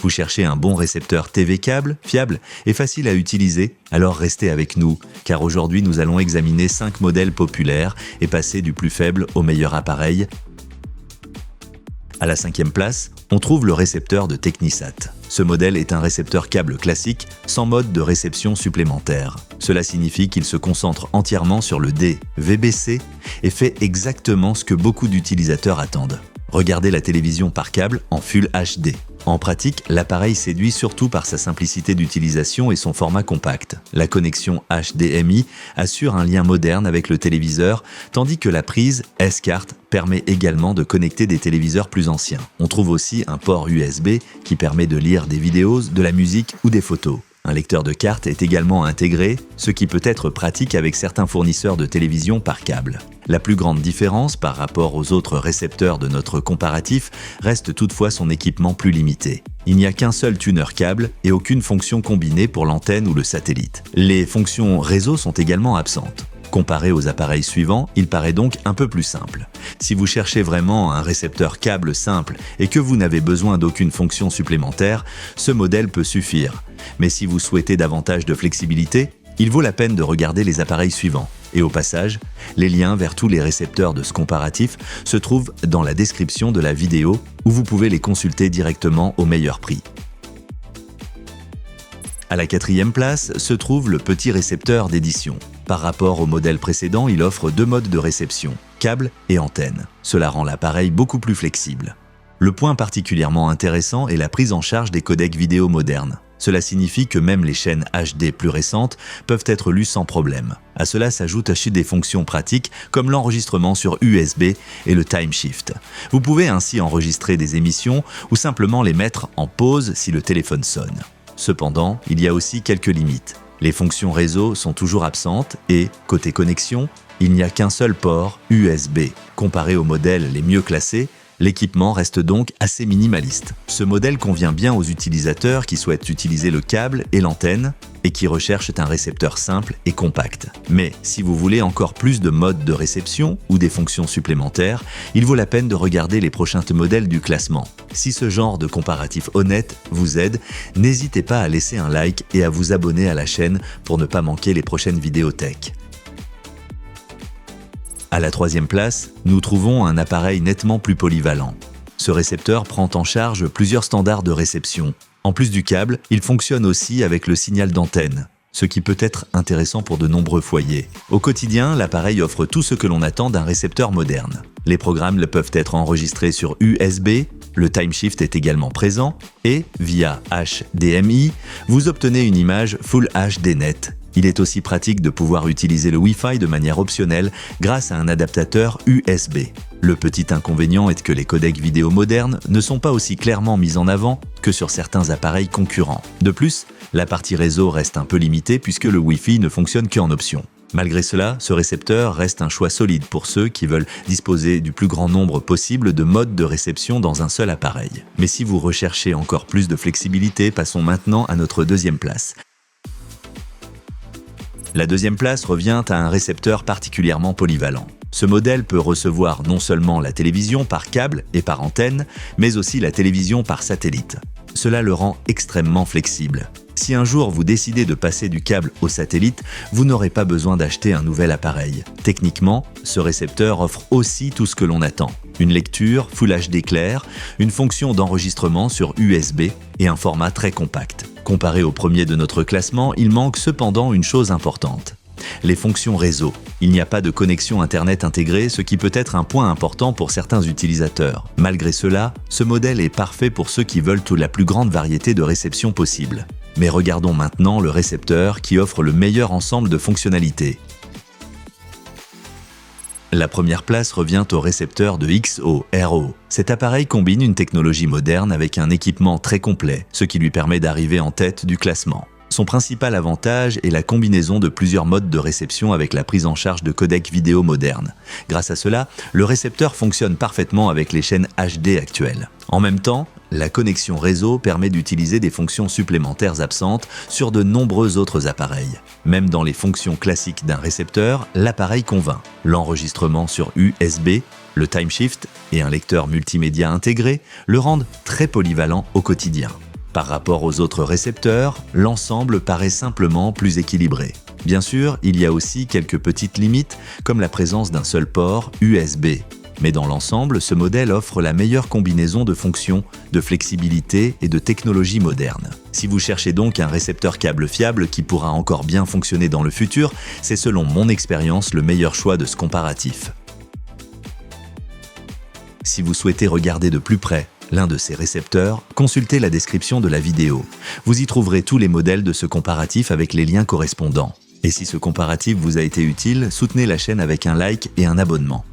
Vous cherchez un bon récepteur TV câble, fiable et facile à utiliser? Alors restez avec nous, car aujourd'hui nous allons examiner 5 modèles populaires et passer du plus faible au meilleur appareil. À la 5e place, on trouve le récepteur de Technisat. Ce modèle est un récepteur câble classique sans mode de réception supplémentaire. Cela signifie qu'il se concentre entièrement sur le DVB-C et fait exactement ce que beaucoup d'utilisateurs attendent. Regardez la télévision par câble en Full HD. En pratique, l'appareil séduit surtout par sa simplicité d'utilisation et son format compact. La connexion HDMI assure un lien moderne avec le téléviseur, tandis que la prise S-Cart permet également de connecter des téléviseurs plus anciens. On trouve aussi un port USB qui permet de lire des vidéos, de la musique ou des photos. Un lecteur de carte est également intégré, ce qui peut être pratique avec certains fournisseurs de télévision par câble. La plus grande différence par rapport aux autres récepteurs de notre comparatif reste toutefois son équipement plus limité. Il n'y a qu'un seul tuner câble et aucune fonction combinée pour l'antenne ou le satellite. Les fonctions réseau sont également absentes. Comparé aux appareils suivants, il paraît donc un peu plus simple. Si vous cherchez vraiment un récepteur câble simple et que vous n'avez besoin d'aucune fonction supplémentaire, ce modèle peut suffire. Mais si vous souhaitez davantage de flexibilité, il vaut la peine de regarder les appareils suivants. Et au passage, les liens vers tous les récepteurs de ce comparatif se trouvent dans la description de la vidéo où vous pouvez les consulter directement au meilleur prix. À la 4e place se trouve le petit récepteur d'édition. Par rapport au modèle précédent, il offre 2 modes de réception, câble et antenne. Cela rend l'appareil beaucoup plus flexible. Le point particulièrement intéressant est la prise en charge des codecs vidéo modernes. Cela signifie que même les chaînes HD plus récentes peuvent être lues sans problème. À cela s'ajoutent des fonctions pratiques comme l'enregistrement sur USB et le time shift. Vous pouvez ainsi enregistrer des émissions ou simplement les mettre en pause si le téléphone sonne. Cependant, il y a aussi quelques limites. Les fonctions réseau sont toujours absentes et, côté connexion, il n'y a qu'un seul port USB. Comparé aux modèles les mieux classés, l'équipement reste donc assez minimaliste. Ce modèle convient bien aux utilisateurs qui souhaitent utiliser le câble et l'antenne et qui recherchent un récepteur simple et compact. Mais si vous voulez encore plus de modes de réception ou des fonctions supplémentaires, il vaut la peine de regarder les prochains modèles du classement. Si ce genre de comparatif honnête vous aide, n'hésitez pas à laisser un like et à vous abonner à la chaîne pour ne pas manquer les prochaines vidéos tech. À la 3e place, nous trouvons un appareil nettement plus polyvalent. Ce récepteur prend en charge plusieurs standards de réception. En plus du câble, il fonctionne aussi avec le signal d'antenne, ce qui peut être intéressant pour de nombreux foyers. Au quotidien, l'appareil offre tout ce que l'on attend d'un récepteur moderne. Les programmes peuvent être enregistrés sur USB, le time shift est également présent et, via HDMI, vous obtenez une image Full HD net. Il est aussi pratique de pouvoir utiliser le Wi-Fi de manière optionnelle grâce à un adaptateur USB. Le petit inconvénient est que les codecs vidéo modernes ne sont pas aussi clairement mis en avant que sur certains appareils concurrents. De plus, la partie réseau reste un peu limitée puisque le Wi-Fi ne fonctionne qu'en option. Malgré cela, ce récepteur reste un choix solide pour ceux qui veulent disposer du plus grand nombre possible de modes de réception dans un seul appareil. Mais si vous recherchez encore plus de flexibilité, passons maintenant à notre 2e place. La 2e place revient à un récepteur particulièrement polyvalent. Ce modèle peut recevoir non seulement la télévision par câble et par antenne, mais aussi la télévision par satellite. Cela le rend extrêmement flexible. Si un jour vous décidez de passer du câble au satellite, vous n'aurez pas besoin d'acheter un nouvel appareil. Techniquement, ce récepteur offre aussi tout ce que l'on attend. Une lecture Full HD clair, une fonction d'enregistrement sur USB et un format très compact. Comparé au premier de notre classement, il manque cependant une chose importante. Les fonctions réseau. Il n'y a pas de connexion Internet intégrée, ce qui peut être un point important pour certains utilisateurs. Malgré cela, ce modèle est parfait pour ceux qui veulent la plus grande variété de réception possible. Mais regardons maintenant le récepteur qui offre le meilleur ensemble de fonctionnalités. La première place revient au récepteur de XO-RO. Cet appareil combine une technologie moderne avec un équipement très complet, ce qui lui permet d'arriver en tête du classement. Son principal avantage est la combinaison de plusieurs modes de réception avec la prise en charge de codecs vidéo modernes. Grâce à cela, le récepteur fonctionne parfaitement avec les chaînes HD actuelles. En même temps, la connexion réseau permet d'utiliser des fonctions supplémentaires absentes sur de nombreux autres appareils. Même dans les fonctions classiques d'un récepteur, l'appareil convainc. L'enregistrement sur USB, le time shift et un lecteur multimédia intégré le rendent très polyvalent au quotidien. Par rapport aux autres récepteurs, l'ensemble paraît simplement plus équilibré. Bien sûr, il y a aussi quelques petites limites, comme la présence d'un seul port USB. Mais dans l'ensemble, ce modèle offre la meilleure combinaison de fonctions, de flexibilité et de technologies modernes. Si vous cherchez donc un récepteur câble fiable qui pourra encore bien fonctionner dans le futur, c'est selon mon expérience le meilleur choix de ce comparatif. Si vous souhaitez regarder de plus près l'un de ces récepteurs, consultez la description de la vidéo. Vous y trouverez tous les modèles de ce comparatif avec les liens correspondants. Et si ce comparatif vous a été utile, soutenez la chaîne avec un like et un abonnement.